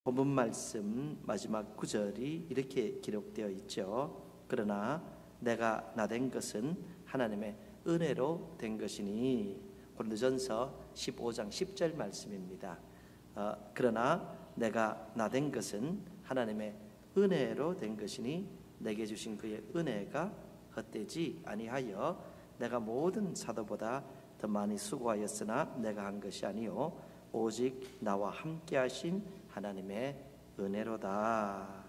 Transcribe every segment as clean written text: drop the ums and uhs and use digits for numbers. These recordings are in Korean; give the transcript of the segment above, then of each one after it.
본문 말씀 마지막 구절이 이렇게 기록되어 있죠. 그러나 내가 나된 것은 하나님의 은혜로 된 것이니. 고린도전서 15장 10절 말씀입니다. 그러나 내가 나된 것은 하나님의 은혜로 된 것이니 내게 주신 그의 은혜가 헛되지 아니하여 내가 모든 사도보다 더 많이 수고하였으나 내가 한 것이 아니요 오직 나와 함께 하신 하나님의 은혜로다.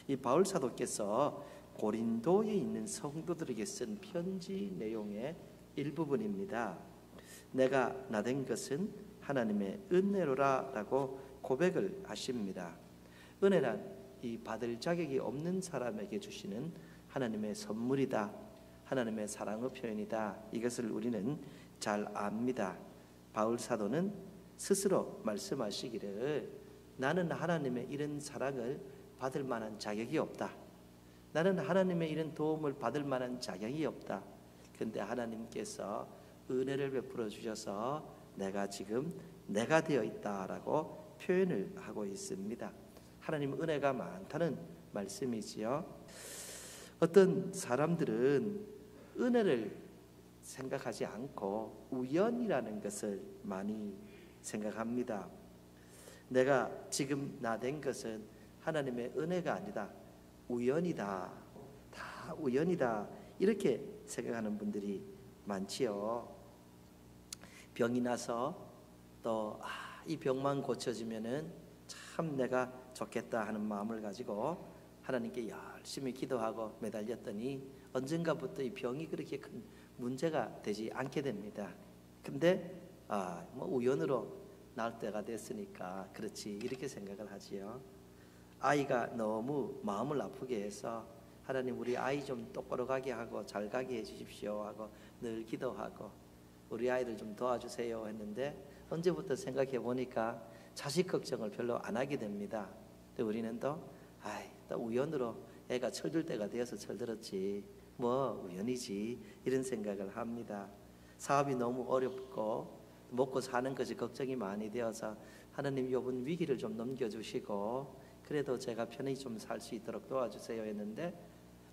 이 바울 사도께서 고린도에 있는 성도들에게 쓴 편지 내용의 일부분입니다. 내가 나된 것은 하나님의 은혜로라 라고 고백을 하십니다. 은혜란 이 받을 자격이 없는 사람에게 주시는 하나님의 선물이다, 하나님의 사랑의 표현이다. 이것을 우리는 잘 압니다. 바울 사도는 스스로 말씀하시기를 나는 하나님의 이런 사랑을 받을 만한 자격이 없다. 나는 하나님의 이런 도움을 받을 만한 자격이 없다. 그런데 하나님께서 은혜를 베풀어 주셔서 내가 지금 내가 되어 있다라고 표현을 하고 있습니다. 하나님 은혜가 많다는 말씀이지요. 어떤 사람들은 은혜를 생각하지 않고 우연이라는 것을 많이 생각합니다. 내가 지금 나 된 것은 하나님의 은혜가 아니다, 우연이다, 다 우연이다, 이렇게 생각하는 분들이 많지요. 병이 나서 또 이 병만 고쳐지면은 참 내가 좋겠다 하는 마음을 가지고 하나님께 열심히 기도하고 매달렸더니 언젠가부터 이 병이 그렇게 큰 문제가 되지 않게 됩니다. 근데 우연으로 나을 때가 됐으니까 그렇지, 이렇게 생각을 하지요. 아이가 너무 마음을 아프게 해서 하나님 우리 아이 좀 똑바로 가게 하고 잘 가게 해주십시오 하고 늘 기도하고 우리 아이들 좀 도와주세요 했는데 언제부터 생각해 보니까 자식 걱정을 별로 안 하게 됩니다. 근데 우리는 또 우연으로 애가 철들 때가 되어서 철들었지, 뭐 우연이지, 이런 생각을 합니다. 사업이 너무 어렵고 먹고 사는 것이 걱정이 많이 되어서 하나님 이번 위기를 좀 넘겨주시고 그래도 제가 편히 좀 살 수 있도록 도와주세요 했는데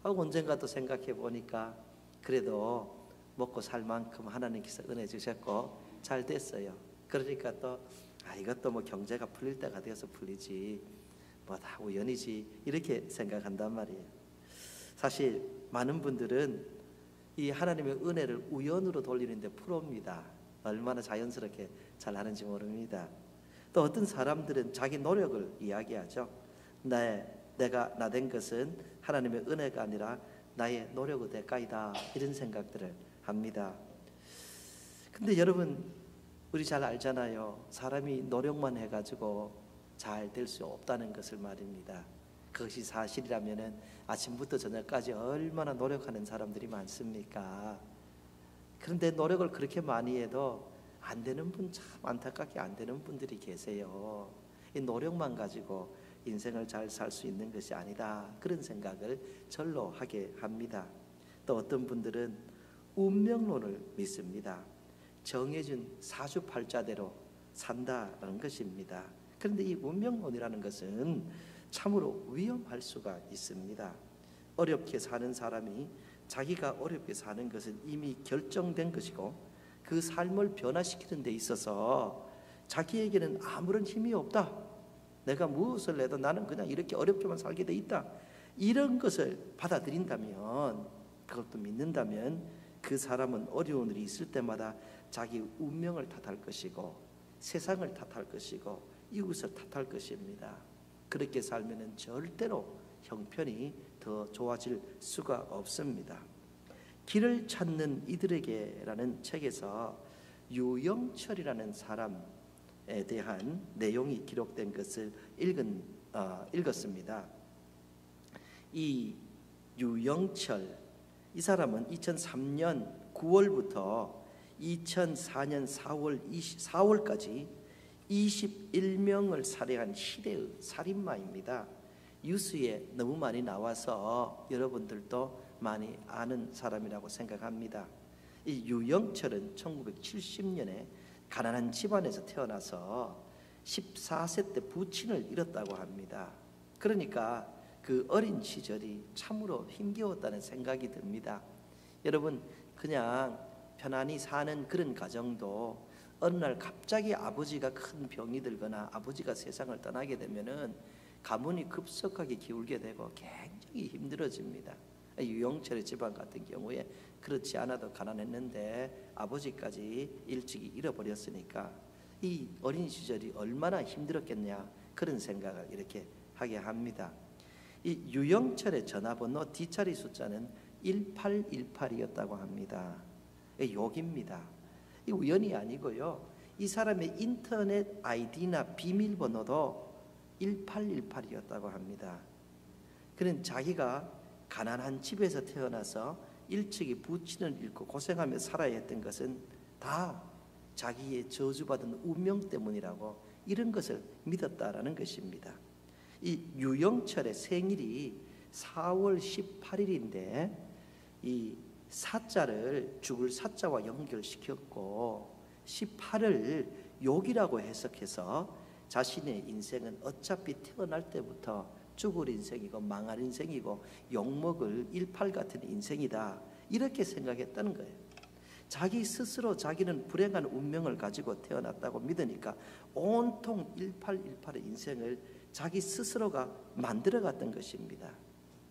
언젠가 또 생각해 보니까 그래도 먹고 살 만큼 하나님께서 은혜 주셨고 잘 됐어요. 그러니까 또 이것도 뭐 경제가 풀릴 때가 되어서 풀리지, 뭐 다 우연이지, 이렇게 생각한단 말이에요. 사실 많은 분들은 이 하나님의 은혜를 우연으로 돌리는데 프로입니다. 얼마나 자연스럽게 잘 하는지 모릅니다. 또 어떤 사람들은 자기 노력을 이야기하죠. 내가 나 된 것은 하나님의 은혜가 아니라 나의 노력의 대가이다, 이런 생각들을 합니다. 근데 여러분, 우리 잘 알잖아요. 사람이 노력만 해가지고 잘 될 수 없다는 것을 말입니다. 그것이 사실이라면 아침부터 저녁까지 얼마나 노력하는 사람들이 많습니까? 그런데 노력을 그렇게 많이 해도 안 되는 분, 참 안타깝게 안 되는 분들이 계세요. 이 노력만 가지고 인생을 잘 살 수 있는 것이 아니다, 그런 생각을 절로 하게 합니다. 또 어떤 분들은 운명론을 믿습니다. 정해진 사주팔자대로 산다는 것입니다. 그런데 이 운명론이라는 것은 참으로 위험할 수가 있습니다. 어렵게 사는 사람이 자기가 어렵게 사는 것은 이미 결정된 것이고 그 삶을 변화시키는 데 있어서 자기에게는 아무런 힘이 없다, 내가 무엇을 해도 나는 그냥 이렇게 어렵게만 살게 돼 있다, 이런 것을 받아들인다면, 그것도 믿는다면 그 사람은 어려운 일이 있을 때마다 자기 운명을 탓할 것이고 세상을 탓할 것이고 이웃을 탓할 것입니다. 그렇게 살면 절대로 형편이 더 좋아질 수가 없습니다. 길을 찾는 이들에게라는 책에서 유영철이라는 사람에 대한 내용이 기록된 것을 읽었습니다. 이 유영철, 이 사람은 2003년 9월부터 2004년 4월까지 21명을 살해한 시대의 살인마입니다. 뉴스에 너무 많이 나와서 여러분들도 많이 아는 사람이라고 생각합니다. 이 유영철은 1970년에 가난한 집안에서 태어나서 14세 때 부친을 잃었다고 합니다. 그러니까 그 어린 시절이 참으로 힘겨웠다는 생각이 듭니다. 여러분, 그냥 편안히 사는 그런 가정도 어느 날 갑자기 아버지가 큰 병이 들거나 아버지가 세상을 떠나게 되면은 가문이 급속하게 기울게 되고 굉장히 힘들어집니다. 유영철의 집안 같은 경우에 그렇지 않아도 가난했는데 아버지까지 일찍이 잃어버렸으니까 이 어린 시절이 얼마나 힘들었겠냐, 그런 생각을 이렇게 하게 합니다. 이 유영철의 전화번호 뒷자리 숫자는 1818이었다고 합니다. 욕입니다. 이 우연이 아니고요, 이 사람의 인터넷 아이디나 비밀번호도 1818이었다고 합니다. 그는 자기가 가난한 집에서 태어나서 일찍이 부친을 잃고 고생하며 살아야 했던 것은 다 자기의 저주받은 운명 때문이라고, 이런 것을 믿었다라는 것입니다. 이 유영철의 생일이 4월 18일인데 이 사자를 죽을 사자와 연결시켰고 18을 욕이라고 해석해서 자신의 인생은 어차피 태어날 때부터 죽을 인생이고 망할 인생이고 욕먹을 18 같은 인생이다, 이렇게 생각했다는 거예요. 자기 스스로 자기는 불행한 운명을 가지고 태어났다고 믿으니까 온통 1818의 인생을 자기 스스로가 만들어갔던 것입니다.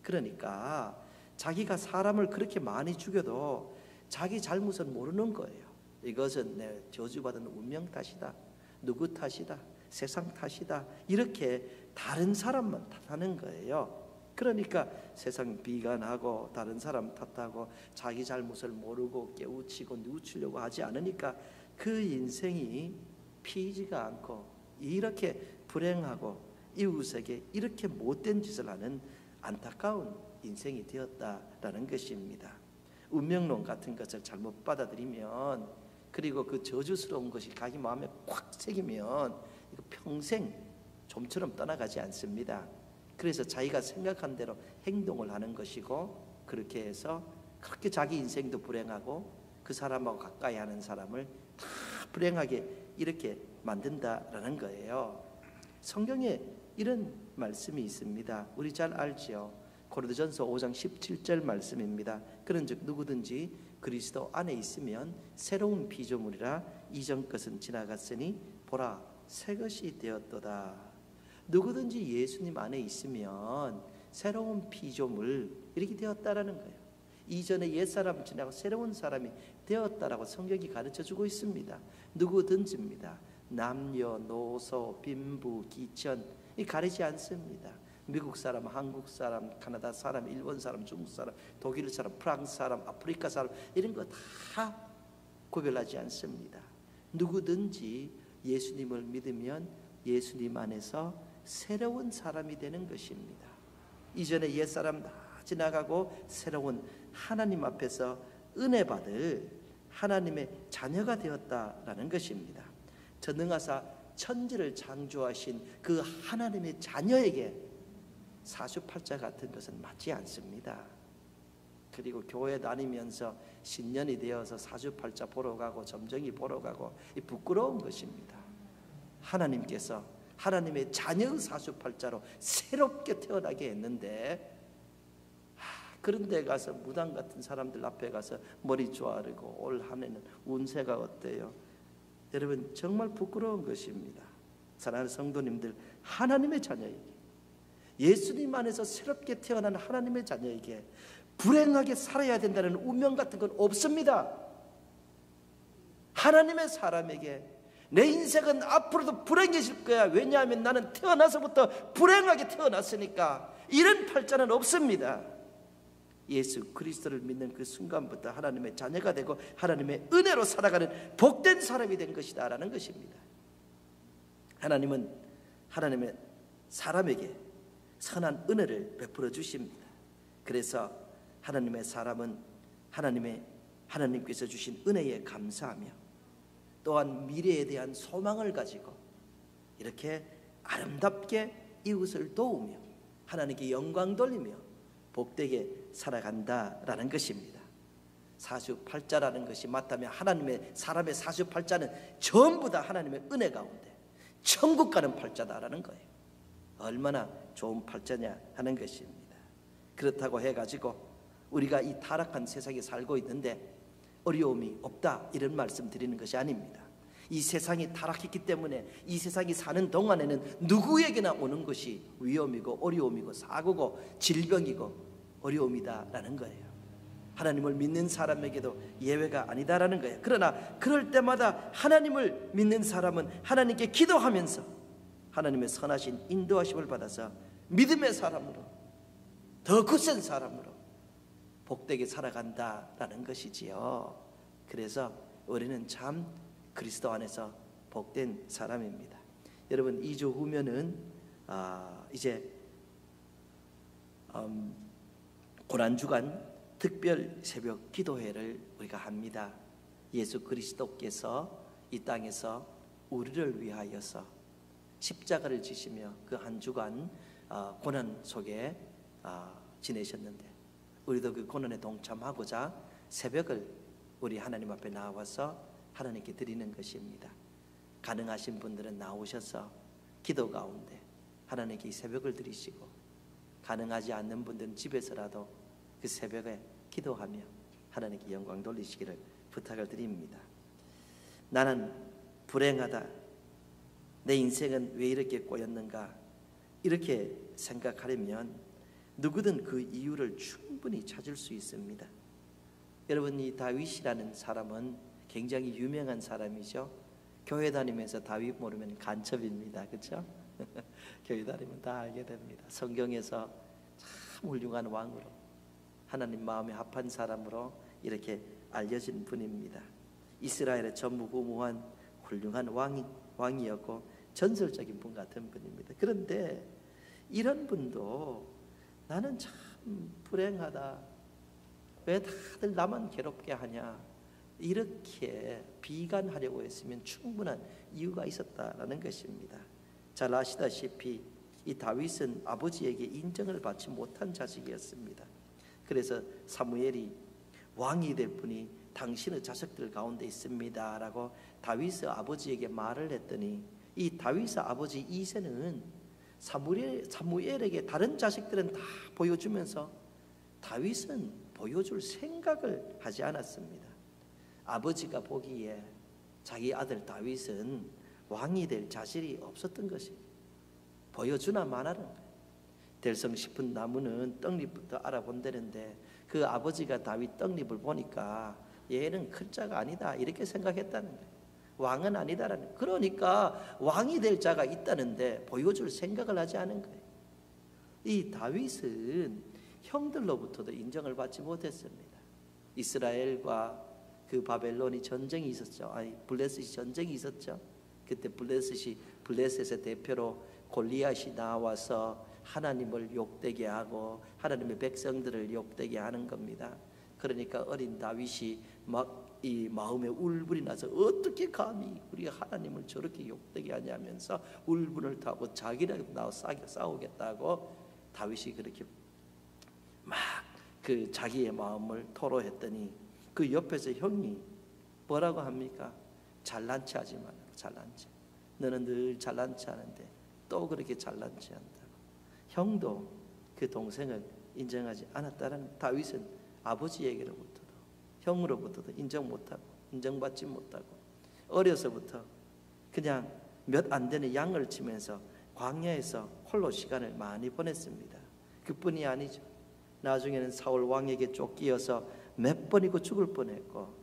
그러니까 자기가 사람을 그렇게 많이 죽여도 자기 잘못은 모르는 거예요. 이것은 내 저주받은 운명 탓이다, 누구 탓이다, 세상 탓이다, 이렇게 다른 사람만 탓하는 거예요. 그러니까 세상 비관하고 다른 사람 탓하고 자기 잘못을 모르고 깨우치고 뉘우치려고 하지 않으니까 그 인생이 피지가 않고 이렇게 불행하고 이웃에게 이렇게 못된 짓을 하는 안타까운 인생이 되었다라는 것입니다. 운명론 같은 것을 잘못 받아들이면, 그리고 그 저주스러운 것이 자기 마음에 꽉 새기면 이거 평생 좀처럼 떠나가지 않습니다. 그래서 자기가 생각한 대로 행동을 하는 것이고, 그렇게 해서 그렇게 자기 인생도 불행하고 그 사람하고 가까이 하는 사람을 다 불행하게 이렇게 만든다라는 거예요. 성경에 이런 말씀이 있습니다. 우리 잘 알지요. 고린도전서 5장 17절 말씀입니다. 그런즉 누구든지 그리스도 안에 있으면 새로운 피조물이라, 이전 것은 지나갔으니 보라 새 것이 되었도다. 누구든지 예수님 안에 있으면 새로운 피조물 이렇게 되었다라는 거예요. 이전에 옛사람 지나고 새로운 사람이 되었다라고 성경이 가르쳐주고 있습니다. 누구든지입니다. 남녀노소 빈부 귀천 가리지 않습니다. 미국 사람, 한국 사람, 카나다 사람, 일본 사람, 중국 사람, 독일 사람, 프랑스 사람, 아프리카 사람, 이런 거 다 구별하지 않습니다. 누구든지 예수님을 믿으면 예수님 안에서 새로운 사람이 되는 것입니다. 이전에 옛사람 다 지나가고 새로운 하나님 앞에서 은혜 받을 하나님의 자녀가 되었다라는 것입니다. 전능하사 천지를 창조하신 그 하나님의 자녀에게 사주팔자 같은 것은 맞지 않습니다. 그리고 교회 다니면서 신년이 되어서 사주팔자 보러 가고 점쟁이 보러 가고 부끄러운 것입니다. 하나님께서 하나님의 자녀의 사주팔자로 새롭게 태어나게 했는데, 그런 데 가서 무당 같은 사람들 앞에 가서 머리 조아리고 올 한 해는 운세가 어때요? 여러분, 정말 부끄러운 것입니다. 사랑하는 성도님들, 하나님의 자녀에게, 예수님 안에서 새롭게 태어난 하나님의 자녀에게 불행하게 살아야 된다는 운명 같은 건 없습니다. 하나님의 사람에게 내 인생은 앞으로도 불행해질 거야. 왜냐하면 나는 태어나서부터 불행하게 태어났으니까. 이런 팔자는 없습니다. 예수 그리스도를 믿는 그 순간부터 하나님의 자녀가 되고 하나님의 은혜로 살아가는 복된 사람이 된 것이다 라는 것입니다. 하나님은 하나님의 사람에게 선한 은혜를 베풀어 주십니다. 그래서 하나님의 사람은 하나님께서 주신 은혜에 감사하며 또한 미래에 대한 소망을 가지고 이렇게 아름답게 이웃을 도우며 하나님께 영광 돌리며 복되게 살아간다라는 것입니다. 사주팔자라는 것이 맞다면 하나님의 사람의 사주팔자는 전부 다 하나님의 은혜 가운데 천국 가는 팔자다라는 거예요. 얼마나 좋은 팔자냐 하는 것입니다. 그렇다고 해가지고 우리가 이 타락한 세상에 살고 있는데 어려움이 없다 이런 말씀 드리는 것이 아닙니다. 이 세상이 타락했기 때문에 이 세상이 사는 동안에는 누구에게나 오는 것이 위험이고 어려움이고 사고고 질병이고 어려움이다라는 거예요. 하나님을 믿는 사람에게도 예외가 아니다라는 거예요. 그러나 그럴 때마다 하나님을 믿는 사람은 하나님께 기도하면서 하나님의 선하신 인도하심을 받아서 믿음의 사람으로 더 굳센 사람으로 복되게 살아간다라는 것이지요. 그래서 우리는 참 그리스도 안에서 복된 사람입니다. 여러분 2주 후면은 이제 고난주간 특별 새벽 기도회를 우리가 합니다. 예수 그리스도께서 이 땅에서 우리를 위하여서 십자가를 지시며 그 한 주간 고난 속에 지내셨는데 우리도 그 고난에 동참하고자 새벽을 우리 하나님 앞에 나와서 하나님께 드리는 것입니다. 가능하신 분들은 나오셔서 기도 가운데 하나님께 이 새벽을 드리시고, 가능하지 않는 분들은 집에서라도 그 새벽에 기도하며 하나님께 영광 돌리시기를 부탁을 드립니다. 나는 불행하다, 내 인생은 왜 이렇게 꼬였는가, 이렇게 생각하려면 누구든 그 이유를 충분히 찾을 수 있습니다. 여러분, 이 다윗이라는 사람은 굉장히 유명한 사람이죠. 교회 다니면서 다윗 모르면 간첩입니다. 그렇죠? 교회 다니면 다 알게 됩니다. 성경에서 참 훌륭한 왕으로, 하나님 마음에 합한 사람으로 이렇게 알려진 분입니다. 이스라엘의 전무후무한 훌륭한 왕이었고 전설적인 분 같은 분입니다. 그런데 이런 분도 나는 참 불행하다, 왜 다들 나만 괴롭게 하냐, 이렇게 비관하려고 했으면 충분한 이유가 있었다라는 것입니다. 잘 아시다시피 이 다윗은 아버지에게 인정을 받지 못한 자식이었습니다. 그래서 사무엘이 왕이 될 분이 당신의 자식들 가운데 있습니다 라고 다윗의 아버지에게 말을 했더니, 이 다윗의 아버지 이새는 사무엘에게 다른 자식들은 다 보여주면서 다윗은 보여줄 생각을 하지 않았습니다. 아버지가 보기에 자기 아들 다윗은 왕이 될 자질이 없었던 것이 보여주나 마나는, 될성 싶은 나무는 떡잎부터 알아본다는데 그 아버지가 다윗 떡잎을 보니까 얘는 큰 자가 아니다 이렇게 생각했다는 거예요. 왕은 아니다라는 거예요. 그러니까 왕이 될 자가 있다는데 보여줄 생각을 하지 않은 거예요. 이 다윗은 형들로부터도 인정을 받지 못했습니다. 이스라엘과 그 바벨론이 전쟁이 있었죠. 블레셋이 전쟁이 있었죠. 그때 블레셋의 대표로 골리앗이 나와서 하나님을 욕되게 하고 하나님의 백성들을 욕되게 하는 겁니다. 그러니까 어린 다윗이 막 이 마음에 울분이 나서 어떻게 감히 우리가 하나님을 저렇게 욕되게 하냐면서 울분을 타고 자기랑 나와 싸우겠다고 다윗이 그렇게 막 그 자기의 마음을 토로했더니 그 옆에서 형이 뭐라고 합니까? 잘난 체 하지 말라고. 잘난 체, 너는 늘 잘난 체 하는데 또 그렇게 잘난 체 한다고. 형도 그 동생을 인정하지 않았다는, 다윗은 아버지에게로부터도 형으로부터도 인정받지 못하고 어려서부터 그냥 몇 안 되는 양을 치면서 광야에서 홀로 시간을 많이 보냈습니다. 그뿐이 아니죠. 나중에는 사울 왕에게 쫓기어서 몇 번이고 죽을 뻔했고,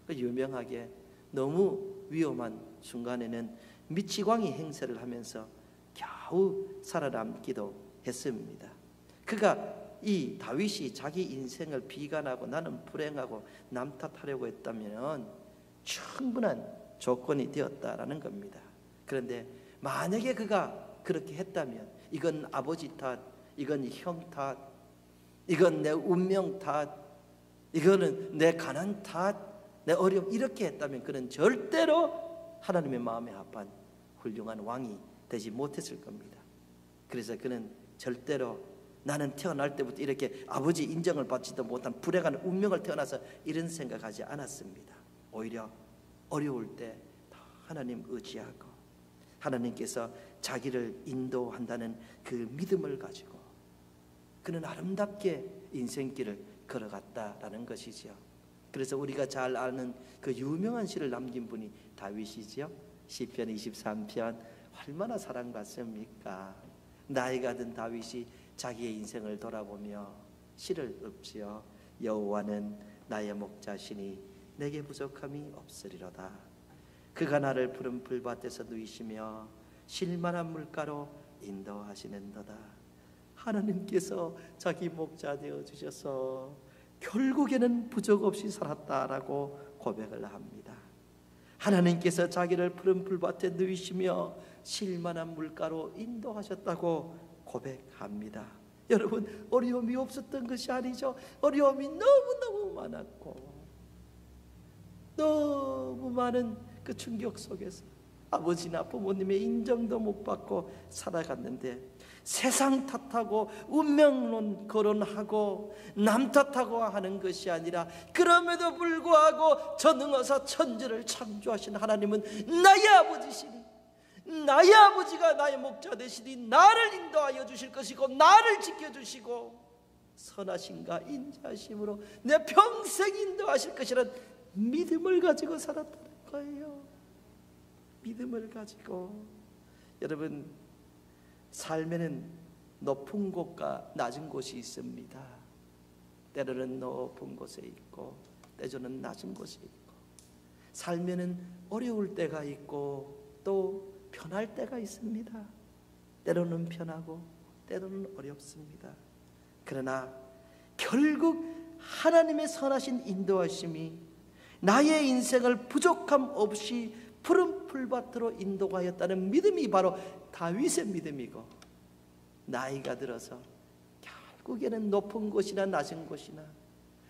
유명하게 너무 위험한 순간에는 미치광이 행세를 하면서 겨우 살아남기도 했습니다. 그가 이 다윗이 자기 인생을 비관하고 나는 불행하고 남 탓하려고 했다면 충분한 조건이 되었다라는 겁니다. 그런데 만약에 그가 그렇게 했다면 이건 아버지 탓, 이건 형 탓, 이건 내 운명 탓, 이거는 내 가난 탓, 내 어려움, 이렇게 했다면 그는 절대로 하나님의 마음에 합한 훌륭한 왕이 되지 못했을 겁니다. 그래서 그는 절대로 나는 태어날 때부터 이렇게 아버지 인정을 받지도 못한 불행한 운명을 태어나서 이런 생각하지 않았습니다. 오히려 어려울 때 다 하나님 의지하고 하나님께서 자기를 인도한다는 그 믿음을 가지고 그는 아름답게 인생길을 걸어갔다라는 것이죠. 그래서 우리가 잘 아는 그 유명한 시를 남긴 분이 다윗이지요. 시편 23편 얼마나 사랑받습니까? 나이가 든 다윗이 자기의 인생을 돌아보며 시를 읊지요. 여호와는 나의 목자시니 내게 부족함이 없으리로다. 그가 나를 푸른 풀밭에서 누이시며 쉴만한 물가로 인도하시는도다. 하나님께서 자기 목자 되어 주셔서 결국에는 부족 없이 살았다라고 고백을 합니다. 하나님께서 자기를 푸른 풀밭에 누이시며 쉴만한 물가로 인도하셨다고 고백합니다. 여러분, 어려움이 없었던 것이 아니죠. 어려움이 너무너무 많았고 너무 많은 그 충격 속에서 아버지나 부모님의 인정도 못 받고 살아갔는데 세상 탓하고 운명론 거론하고 남 탓하고 하는 것이 아니라 그럼에도 불구하고 전능하사 천지를 창조하신 하나님은 나의 아버지시니 나의 아버지가 나의 목자 되시니 나를 인도하여 주실 것이고 나를 지켜주시고 선하신가 인자하심으로 내 평생 인도하실 것이라는 믿음을 가지고 살았다는 거예요. 믿음을 가지고. 여러분, 삶에는 높은 곳과 낮은 곳이 있습니다. 때로는 높은 곳에 있고 때로는 낮은 곳에 있고, 삶에는 어려울 때가 있고 또 편할 때가 있습니다. 때로는 편하고 때로는 어렵습니다. 그러나 결국 하나님의 선하신 인도하심이 나의 인생을 부족함 없이 푸른 풀밭으로 인도하였다는 믿음이 바로 다윗의 믿음이고, 나이가 들어서 결국에는 높은 곳이나 낮은 곳이나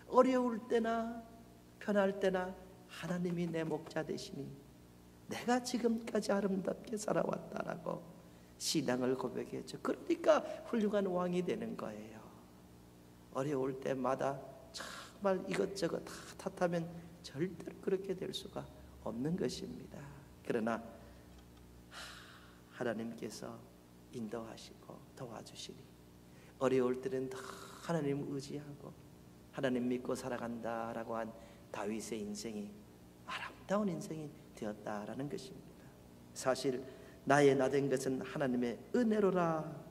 어려울 때나 편할 때나 하나님이 내 목자 되시니 내가 지금까지 아름답게 살아왔다라고 신앙을 고백했죠. 그러니까 훌륭한 왕이 되는 거예요. 어려울 때마다 정말 이것저것 다 탓하면 절대로 그렇게 될 수가 없는 것입니다. 그러나 하나님께서 인도하시고 도와주시니 어려울 때는 더 하나님 의지하고 하나님 믿고 살아간다라고 한 다윗의 인생이 아름다운 인생이 되었다라는 것입니다. 사실 나의 나 된 것은 하나님의 은혜로라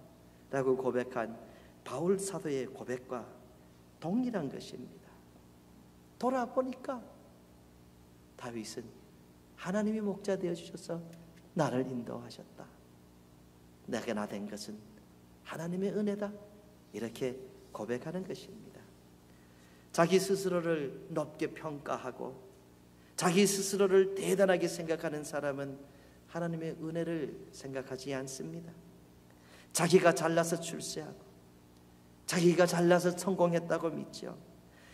라고 고백한 바울 사도의 고백과 동일한 것입니다. 돌아보니까 다윗은 하나님이 목자 되어주셔서 나를 인도하셨다. 내가 나 된 것은 하나님의 은혜다. 이렇게 고백하는 것입니다. 자기 스스로를 높게 평가하고 자기 스스로를 대단하게 생각하는 사람은 하나님의 은혜를 생각하지 않습니다. 자기가 잘나서 출세하고 자기가 잘나서 성공했다고 믿죠.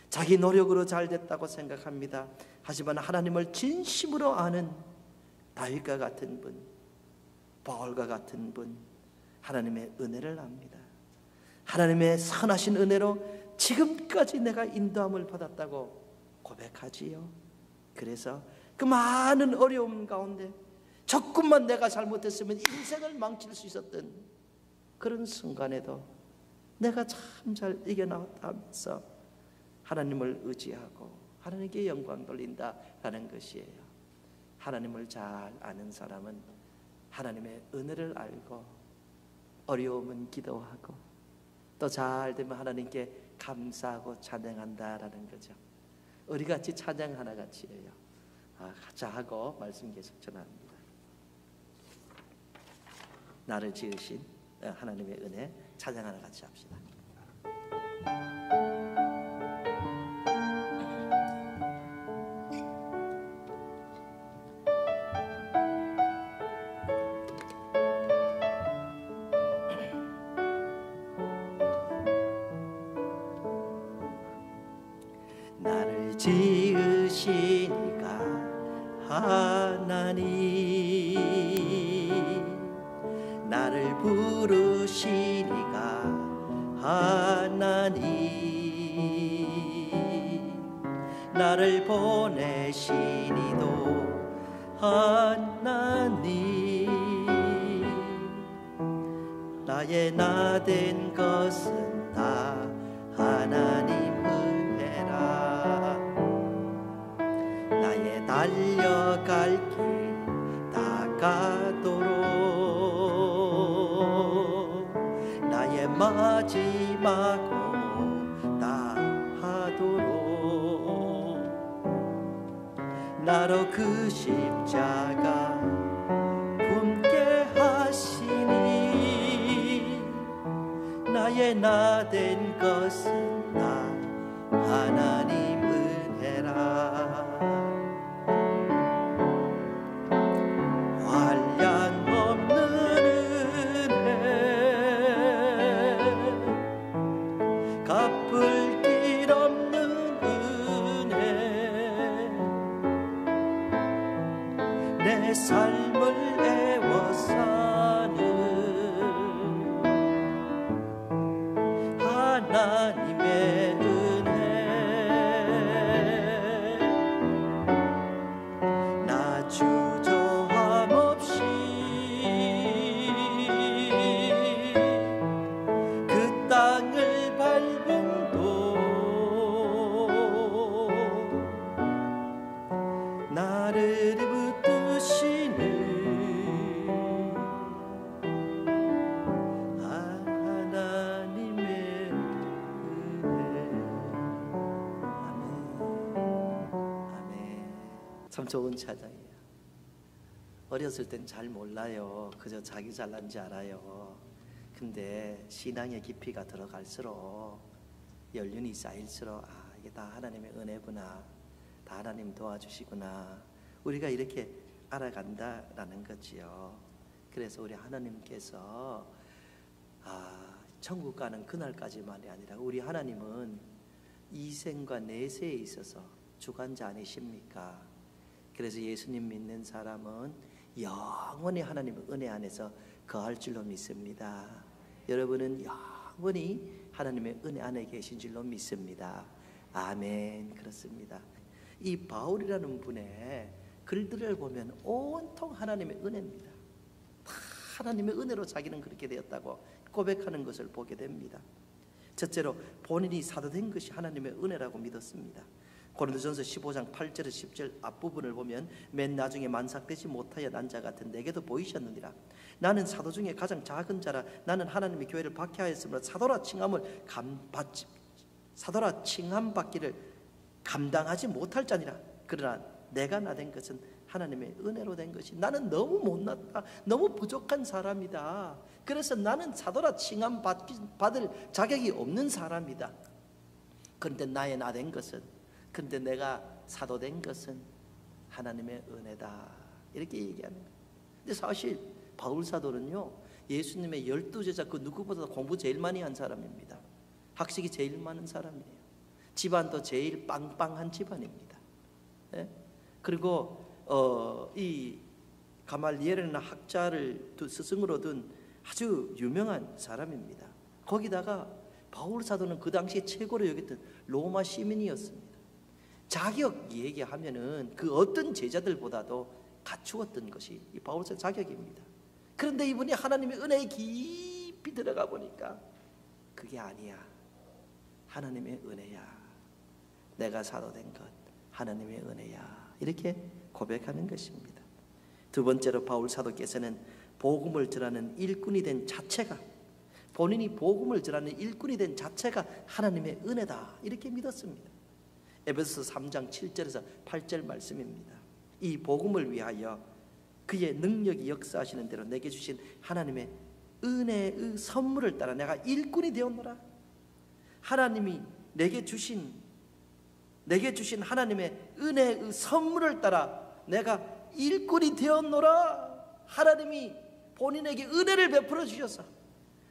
자기 노력으로 잘 됐다고 생각합니다. 하지만 하나님을 진심으로 아는 다윗과 같은 분, 바울과 같은 분, 하나님의 은혜를 압니다. 하나님의 선하신 은혜로 지금까지 내가 인도함을 받았다고 고백하지요. 그래서 그 많은 어려움 가운데 조금만 내가 잘못했으면 인생을 망칠 수 있었던 그런 순간에도 내가 참 잘 이겨나왔다 하면서 하나님을 의지하고 하나님께 영광 돌린다라는 것이에요. 하나님을 잘 아는 사람은 하나님의 은혜를 알고 어려움은 기도하고 또 잘 되면 하나님께 감사하고 찬양한다라는 거죠. 우리같이 찬양 하나같이 해요. 가자 하고 말씀 계속 전합니다. 나를 지으신 하나님의 은혜 찬양 하나 같이 합시다. 나를 지으시니가 하나님, 나를 부르시니가 하나님, 나를 보내시니도 하나님, 나의 나 된 것은 다 하나님 은혜라. 나의 달려갈 길 다가도록 나의 마지막으로 다하도록 나로 그 십자가 품게 하시니 나의 나 된 것은 다 하나님 은혜라. 한량 없는 은혜 갚을 길 없는 은혜 내 삶을 애워 사는 하나님의 은혜 나 주저함 없이 그 땅을 밟음도 나를 붙드시는 하나님의 은혜. 아멘. 참 좋은 찬양이에요. 어렸을 땐 잘 몰라요. 그저 자기 잘난지 알아요. 근데 신앙의 깊이가 들어갈수록 연륜이 쌓일수록 이게 다 하나님의 은혜구나, 다 하나님 도와주시구나, 우리가 이렇게 알아간다라는 거지요. 그래서 우리 하나님께서 천국 가는 그날까지만이 아니라 우리 하나님은 이생과 내세에 있어서 주관자 아니십니까? 그래서 예수님 믿는 사람은 영원히 하나님의 은혜 안에서 거할 줄로 믿습니다. 여러분은 영원히 하나님의 은혜 안에 계신 줄로 믿습니다. 아멘. 그렇습니다. 이 바울이라는 분의 글들을 보면 온통 하나님의 은혜입니다. 다 하나님의 은혜로 자기는 그렇게 되었다고 고백하는 것을 보게 됩니다. 첫째로 본인이 사도된 것이 하나님의 은혜라고 믿었습니다. 고린도전서 15장 8절에서 10절 앞부분을 보면 맨 나중에 만삭되지 못하여 난 자 같은 내게도 보이셨느니라. 나는 사도 중에 가장 작은 자라. 나는 하나님의 교회를 박해하였으므로 사도라 칭함 받기를 감당하지 못할 자니라. 그러나 내가 나 된 것은 하나님의 은혜로 된 것이. 나는 너무 못났다, 너무 부족한 사람이다. 그래서 나는 사도라 칭함 받을 자격이 없는 사람이다. 그런데 나의 나 된 것은, 근데 내가 사도 된 것은 하나님의 은혜다, 이렇게 얘기하는 거예요. 근데 사실 바울 사도는요, 예수님의 12제자 그 누구보다 공부 제일 많이 한 사람입니다. 학식이 제일 많은 사람이에요. 집안도 제일 빵빵한 집안입니다. 예? 그리고 이 가말리엘이라는 학자를 스승으로 둔 아주 유명한 사람입니다. 거기다가 바울 사도는 그 당시에 최고로 여겼던 로마 시민이었습니다. 자격 얘기하면은 그 어떤 제자들보다도 갖추었던 것이 이 바울 사도 자격입니다. 그런데 이분이 하나님의 은혜에 깊이 들어가 보니까 그게 아니야, 하나님의 은혜야, 내가 사도된 것 하나님의 은혜야, 이렇게 고백하는 것입니다. 두 번째로 바울 사도께서는 복음을 전하는 일꾼이 된 자체가, 본인이 복음을 전하는 일꾼이 된 자체가 하나님의 은혜다, 이렇게 믿었습니다. 에베소서 3장 7절에서 8절 말씀입니다. 이 복음을 위하여 그의 능력이 역사하시는 대로 내게 주신 하나님의 은혜의 선물을 따라 내가 일꾼이 되었노라. 하나님이 내게 주신 하나님의 은혜의 선물을 따라 내가 일꾼이 되었노라. 하나님이 본인에게 은혜를 베풀어 주셔서,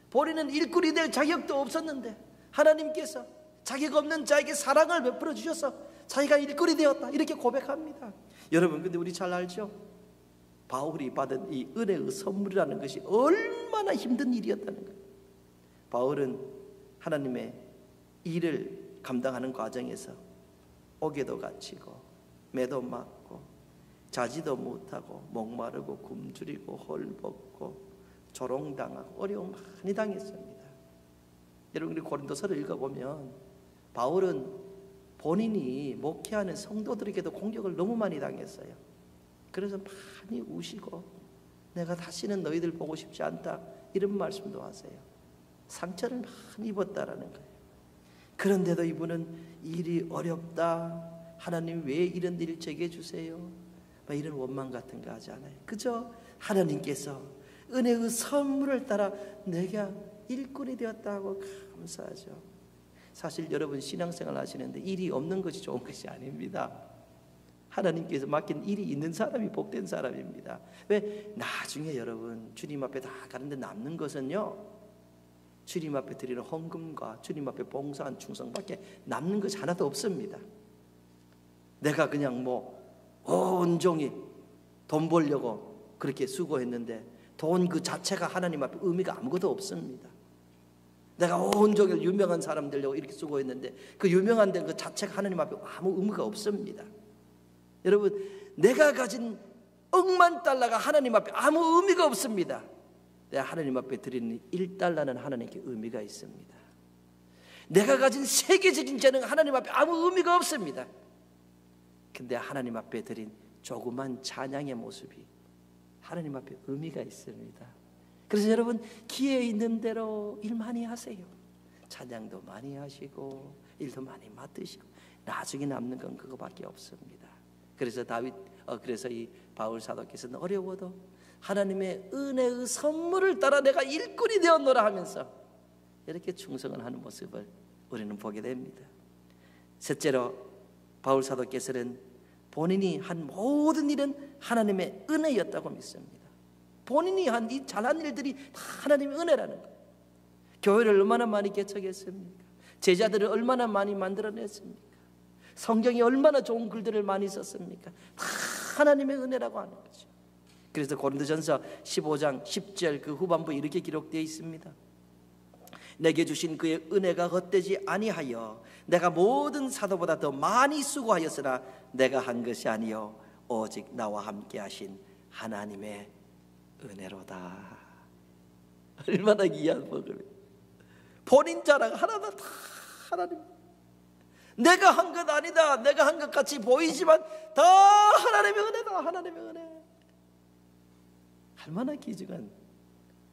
본인은 일꾼이 될 자격도 없었는데 하나님께서 자격 없는 자에게 사랑을 베풀어 주셔서 자기가 일꾼이 되었다, 이렇게 고백합니다. 여러분, 근데 우리 잘 알죠? 바울이 받은 이 은혜의 선물이라는 것이 얼마나 힘든 일이었다는 거예요. 바울은 하나님의 일을 감당하는 과정에서 옥에도 갇히고 매도 맞고 자지도 못하고 목마르고 굶주리고 헐벗고 조롱당하고 어려움 많이 당했습니다. 여러분, 우리 고린도서를 읽어보면 바울은 본인이 목회하는 성도들에게도 공격을 너무 많이 당했어요. 그래서 많이 우시고 내가 다시는 너희들 보고 싶지 않다 이런 말씀도 하세요. 상처를 많이 입었다라는 거예요. 그런데도 이분은 일이 어렵다, 하나님 왜 이런 일을 제게 주세요, 이런 원망 같은 거 하지 않아요. 그저 하나님께서 은혜의 선물을 따라 내가 일꾼이 되었다고 감사하죠. 사실 여러분 신앙생활 하시는데 일이 없는 것이 좋은 것이 아닙니다. 하나님께서 맡긴 일이 있는 사람이 복된 사람입니다. 왜? 나중에 여러분 주님 앞에 다 가는데 남는 것은요, 주님 앞에 드리는 헌금과 주님 앞에 봉사한 충성밖에 남는 것이 하나도 없습니다. 내가 그냥 온종일 돈 벌려고 그렇게 수고했는데 돈 그 자체가 하나님 앞에 의미가 아무것도 없습니다. 내가 온종일 유명한 사람 되려고 이렇게 수고했는데 그 유명한 데 그 자체가 하나님 앞에 아무 의미가 없습니다. 여러분, 내가 가진 억만 달러가 하나님 앞에 아무 의미가 없습니다. 내가 하나님 앞에 드리는 1달러는 하나님께 의미가 있습니다. 내가 가진 세계적인 재능 하나님 앞에 아무 의미가 없습니다. 근데 하나님 앞에 드린 조그만 찬양의 모습이 하나님 앞에 의미가 있습니다. 그래서 여러분, 기회 있는 대로 일 많이 하세요. 찬양도 많이 하시고 일도 많이 맡으시고 나중에 남는 건 그거밖에 없습니다. 그래서 이 바울 사도께서는 어려워도 하나님의 은혜의 선물을 따라 내가 일꾼이 되었노라 하면서 이렇게 충성을 하는 모습을 우리는 보게 됩니다. 셋째로 바울 사도께서는 본인이 한 모든 일은 하나님의 은혜였다고 믿습니다. 본인이 한 이 잘한 일들이 다 하나님의 은혜라는 거예요. 교회를 얼마나 많이 개척했습니까? 제자들을 얼마나 많이 만들어냈습니까? 성경이 얼마나 좋은 글들을 많이 썼습니까? 다 하나님의 은혜라고 하는 거죠. 그래서 고린도전서 15장 10절 그 후반부에 이렇게 기록되어 있습니다. 내게 주신 그의 은혜가 헛되지 아니하여 내가 모든 사도보다 더 많이 수고하였으나 내가 한 것이 아니요 오직 나와 함께 하신 하나님의 은혜로다. 얼마나 귀한 복을. 본인 자랑 하나도 다 하나님. 내가 한 것 아니다, 내가 한 것 같이 보이지만 다 하나님의 은혜다. 하나님의 은혜. 얼마나 귀중한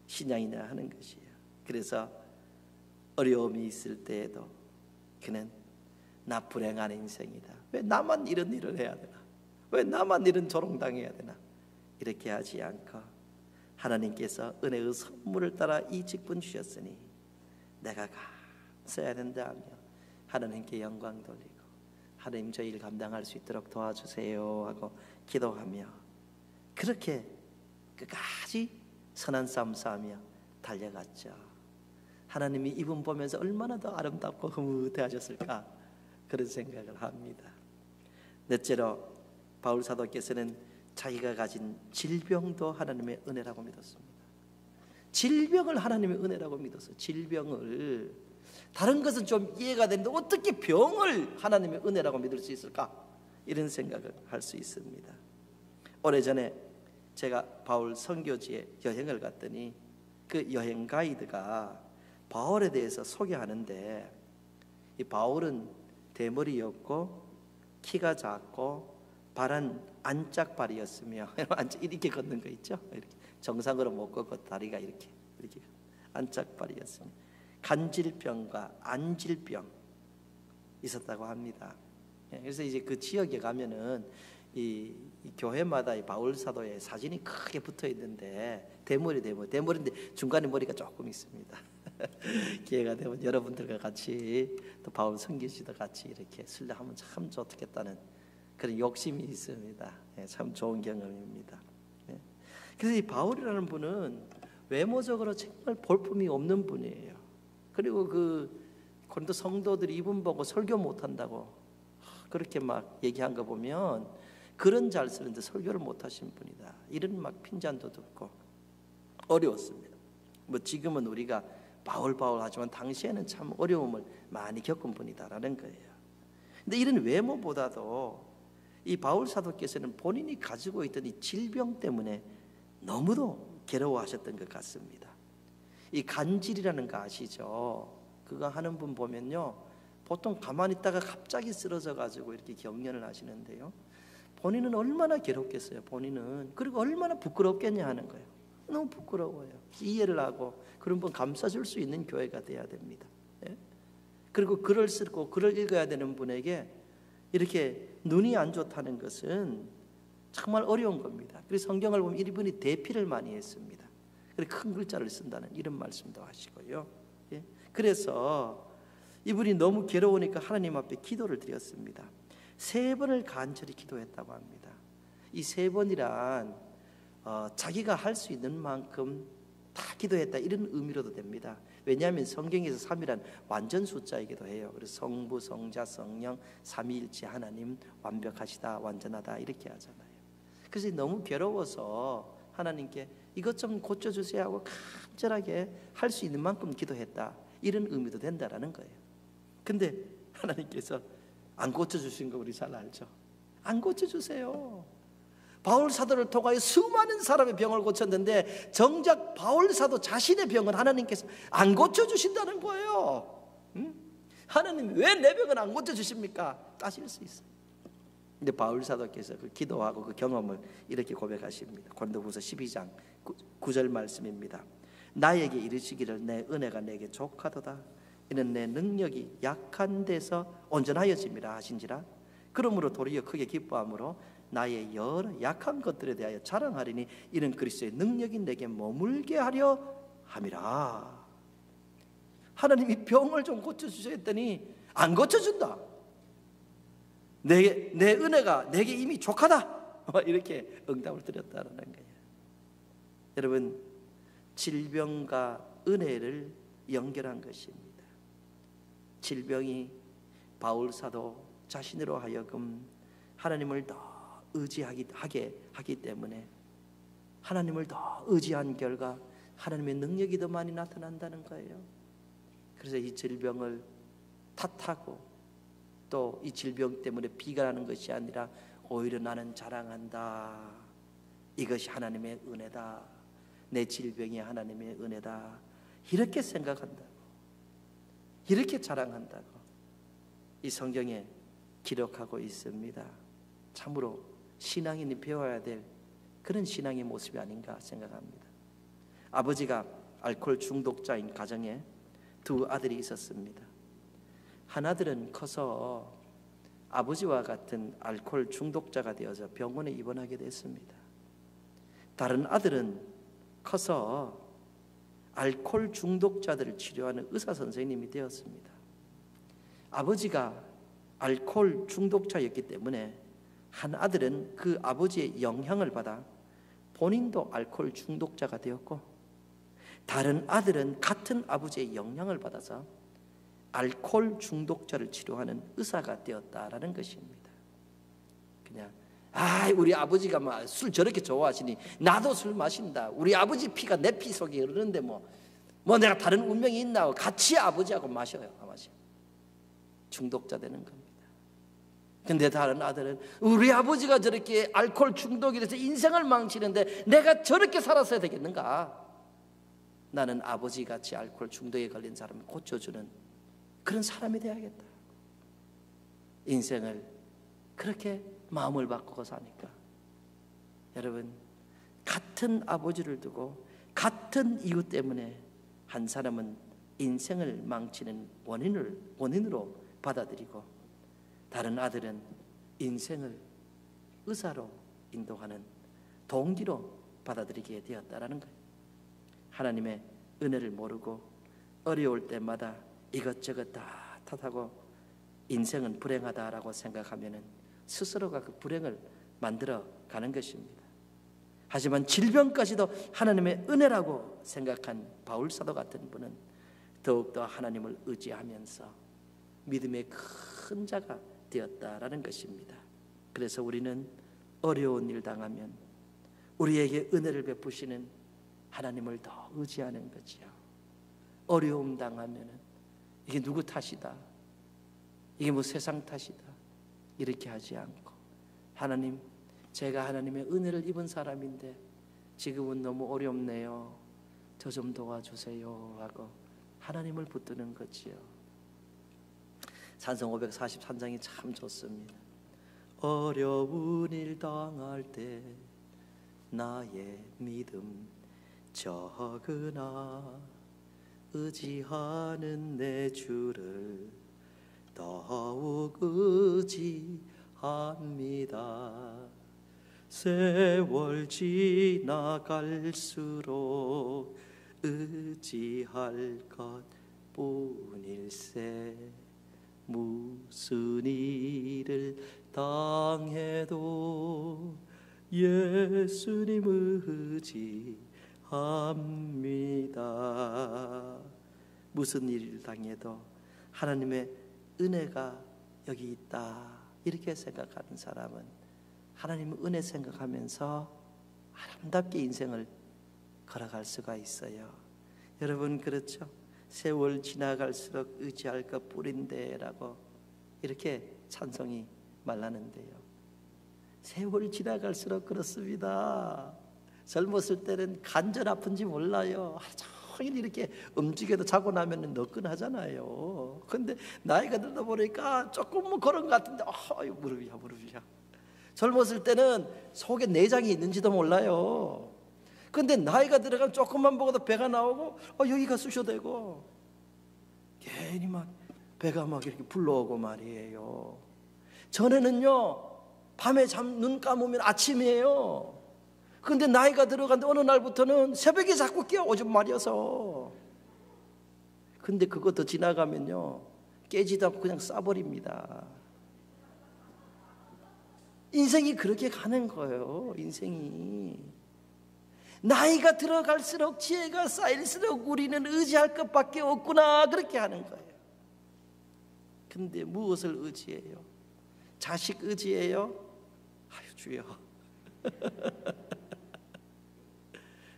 신앙이냐 하는 것이에요. 그래서 어려움이 있을 때에도 그는 나 불행한 인생이다, 왜 나만 이런 일을 해야 되나, 왜 나만 이런 조롱당해야 되나, 이렇게 하지 않고 하나님께서 은혜의 선물을 따라 이 직분 주셨으니 내가 감사해야 된다며 하나님께 영광 돌리고 하나님 저 일 감당할 수 있도록 도와주세요 하고 기도하며 그렇게 끝까지 선한 싸움 싸우며 달려갔죠. 하나님이 이분 보면서 얼마나 더 아름답고 흐뭇해하셨을까 그런 생각을 합니다. 넷째로 바울 사도께서는 자기가 가진 질병도 하나님의 은혜라고 믿었습니다. 질병을 하나님의 은혜라고 믿었어요. 질병을, 다른 것은 좀 이해가 되는데 어떻게 병을 하나님의 은혜라고 믿을 수 있을까, 이런 생각을 할 수 있습니다. 오래전에 제가 바울 선교지에 여행을 갔더니 그 여행 가이드가 바울에 대해서 소개하는데, 이 바울은 대머리였고 키가 작고 발은 안짝발이었으며 이렇게 걷는 거 있죠? 이렇게 정상으로 못 걷고 다리가 이렇게 안짝발이었으며 간질병과 안질병 있었다고 합니다. 그래서 이제 그 지역에 가면은 이 교회마다 이 바울 사도의 사진이 크게 붙어 있는데 대머리인데 중간에 머리가 조금 있습니다. 기회가 되면 여러분들과 같이 또 바울 선교지도 같이 이렇게 순례하면 참 좋겠다는 그런 욕심이 있습니다. 참 좋은 경험입니다. 그래서 이 바울이라는 분은 외모적으로 정말 볼품이 없는 분이에요. 그리고 그 고린도 성도들이 이분 보고 설교 못한다고 그렇게 막 얘기한 거 보면 글은 잘 쓰는데 설교를 못하신 분이다, 이런 막 핀잔도 듣고 어려웠습니다. 지금은 우리가 바울 하지만 당시에는 참 어려움을 많이 겪은 분이다라는 거예요. 근데 이런 외모보다도 이 바울 사도께서는 본인이 가지고 있던 이 질병 때문에 너무도 괴로워하셨던 것 같습니다. 이 간질이라는 거 아시죠? 그거 하는 분 보면요, 보통 가만히 있다가 갑자기 쓰러져 가지고 이렇게 경련을 하시는데요, 본인은 얼마나 괴롭겠어요. 본인은. 그리고 얼마나 부끄럽겠냐 하는 거예요. 너무 부끄러워요. 이해를 하고 그런 분 감싸줄 수 있는 교회가 돼야 됩니다. 예? 그리고 글을 쓰고 글을 읽어야 되는 분에게 이렇게 눈이 안 좋다는 것은 정말 어려운 겁니다. 그래서 성경을 보면 이분이 대피를 많이 했습니다. 그래서 큰 글자를 쓴다는 이런 말씀도 하시고요. 예? 그래서 이분이 너무 괴로우니까 하나님 앞에 기도를 드렸습니다. 3번을 간절히 기도했다고 합니다. 이 3번이란 자기가 할 수 있는 만큼 다 기도했다 이런 의미로도 됩니다. 왜냐하면 성경에서 3이란 완전 숫자이기도 해요. 그래서 성부, 성자, 성령, 삼위일체 하나님 완벽하시다, 완전하다 이렇게 하잖아요. 그래서 너무 괴로워서 하나님께 이것 좀 고쳐주세요 하고 간절하게 할 수 있는 만큼 기도했다 이런 의미도 된다라는 거예요. 근데 하나님께서 안 고쳐주신 거 우리 잘 알죠? 안 고쳐주세요. 바울 사도를 통하여 수많은 사람의 병을 고쳤는데 정작 바울 사도 자신의 병은 하나님께서 안 고쳐주신다는 거예요. 하나님 왜 내 병은 안 고쳐주십니까? 따질 수 있어요. 근데 바울 사도께서 그 기도하고 그 경험을 이렇게 고백하십니다. 고린도후서 12장 9절 말씀입니다. 나에게 이르시기를 내 은혜가 내게 족하도다. 이는 내 능력이 약한 데서 온전하여짐이라 하신지라. 그러므로 도리어 크게 기뻐함으로 나의 여러 약한 것들에 대하여 자랑하리니 이는 그리스도의 능력이 내게 머물게 하려 함이라. 하나님이 병을 좀 고쳐주셔야 했더니 안 고쳐준다. 내 은혜가 내게 이미 족하다 이렇게 응답을 드렸다는 거예요. 여러분, 질병과 은혜를 연결한 것입니다. 질병이 바울 사도 자신으로 하여금 하나님을 더 의지하게 하기 때문에 하나님을 더 의지한 결과 하나님의 능력이 더 많이 나타난다는 거예요. 그래서 이 질병을 탓하고 또 이 질병 때문에 비관하는 것이 아니라 오히려 나는 자랑한다. 이것이 하나님의 은혜다. 내 질병이 하나님의 은혜다. 이렇게 생각한다고, 이렇게 자랑한다고 이 성경에 기록하고 있습니다. 참으로 신앙인이 배워야 될 그런 신앙의 모습이 아닌가 생각합니다. 아버지가 알코올 중독자인 가정에 2 아들이 있었습니다. 한 아들은 커서 아버지와 같은 알코올 중독자가 되어서 병원에 입원하게 됐습니다. 다른 아들은 커서 알코올 중독자들을 치료하는 의사 선생님이 되었습니다. 아버지가 알코올 중독자였기 때문에 한 아들은 그 아버지의 영향을 받아 본인도 알코올 중독자가 되었고, 다른 아들은 같은 아버지의 영향을 받아서 알코올 중독자를 치료하는 의사가 되었다라는 것입니다. 그냥 우리 아버지가 막 술 저렇게 좋아하시니 나도 술 마신다. 우리 아버지 피가 내 피 속에 흐르는데 뭐 내가 다른 운명이 있나 하고 같이 아버지하고 마셔요. 중독자 되는 겁니다. 근데 다른 아들은 우리 아버지가 저렇게 알코올 중독이 돼서 인생을 망치는데 내가 저렇게 살았어야 되겠는가? 나는 아버지같이 알코올 중독에 걸린 사람을 고쳐주는 그런 사람이 되어야겠다. 인생을 그렇게 마음을 바꾸고 사니까 여러분, 같은 아버지를 두고 같은 이유 때문에 한 사람은 인생을 망치는 원인으로 받아들이고, 다른 아들은 인생을 의사로 인도하는 동기로 받아들이게 되었다라는 거예요. 하나님의 은혜를 모르고 어려울 때마다 이것저것 다 탓하고 인생은 불행하다라고 생각하면 스스로가 그 불행을 만들어 가는 것입니다. 하지만 질병까지도 하나님의 은혜라고 생각한 바울 사도 같은 분은 더욱더 하나님을 의지하면서 믿음의 큰 자가 되었다라는 것입니다. 그래서 우리는 어려운 일 당하면 우리에게 은혜를 베푸시는 하나님을 더 의지하는 거지요. 어려움 당하면 이게 누구 탓이다, 이게 뭐 세상 탓이다 이렇게 하지 않고, 하나님, 제가 하나님의 은혜를 입은 사람인데 지금은 너무 어렵네요. 저 좀 도와주세요 하고 하나님을 붙드는 거지요. 찬송 543장이 참 좋습니다. 어려운 일 당할 때 나의 믿음 적으나 의지하는 내 주를 더욱 의지합니다. 세월 지나갈수록 의지할 것뿐일세. 무슨 일을 당해도 예수님 의지합니다. 무슨 일을 당해도 하나님의 은혜가 여기 있다, 이렇게 생각하는 사람은 하나님의 은혜 생각하면서 아름답게 인생을 걸어갈 수가 있어요. 여러분 그렇죠? 세월 지나갈수록 의지할 것뿐인데 라고 이렇게 찬송이 말하는데요, 세월 지나갈수록 그렇습니다. 젊었을 때는 간절 아픈지 몰라요. 하루 종일 이렇게 움직여도 자고 나면 너끈하잖아요. 근데 나이가 들다 보니까 조금 뭐 그런 것 같은데 무릎이야. 젊었을 때는 속에 내장이 있는지도 몰라요. 근데 나이가 들어가면 조금만 먹어도 배가 나오고 여기가 쑤셔대고 괜히 막 배가 막 이렇게 불러오고 말이에요. 전에는요 밤에 눈 감으면 아침이에요. 근데 나이가 들어간데 어느 날부터는 새벽에 자꾸 깨어오죠 말이어서. 근데 그거 더 지나가면요 깨지도 않고 그냥 싸버립니다. 인생이 그렇게 가는 거예요. 인생이 나이가 들어갈수록 지혜가 쌓일수록 우리는 의지할 것밖에 없구나, 그렇게 하는 거예요. 근데 무엇을 의지해요? 자식 의지해요? 아유 주여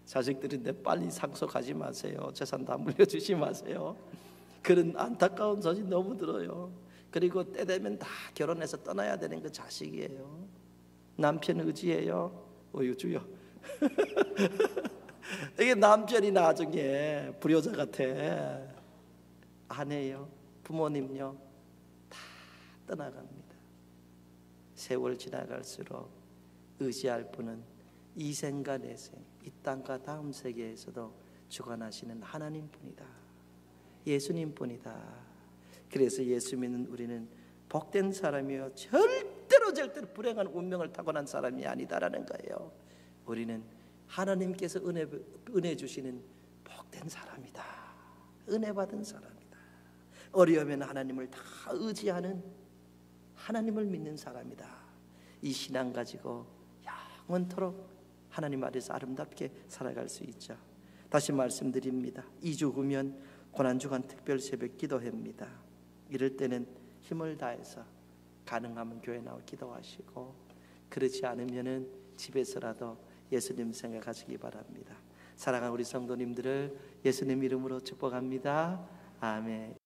자식들인데 빨리 상속하지 마세요. 재산 다 물려주지 마세요. 그런 안타까운 소식 너무 들어요. 그리고 때 되면 다 결혼해서 떠나야 되는 그 자식이에요. 남편 의지해요? 어유 주여 이게 남편이 나중에 불효자 같아. 아내요, 부모님요, 다 떠나갑니다. 세월 지나갈수록 의지할 분은 이 생과 내생, 이 땅과 다음 세계에서도 주관하시는 하나님뿐이다, 예수님뿐이다. 그래서 예수 믿는 우리는 복된 사람이요 절대로 불행한 운명을 타고난 사람이 아니다라는 거예요. 우리는 하나님께서 은혜 주시는 복된 사람이다, 은혜 받은 사람이다. 어려우면 하나님을 다 의지하는, 하나님을 믿는 사람이다. 이 신앙 가지고 영원토록 하나님 아래서 아름답게 살아갈 수 있죠. 다시 말씀드립니다. 2주 후면 고난주간 특별 새벽 기도회입니다. 이럴 때는 힘을 다해서 가능하면 교회 나와 기도하시고, 그렇지 않으면은 집에서라도 예수님 생각하시기 바랍니다. 사랑하는 우리 성도님들을 예수님 이름으로 축복합니다. 아멘.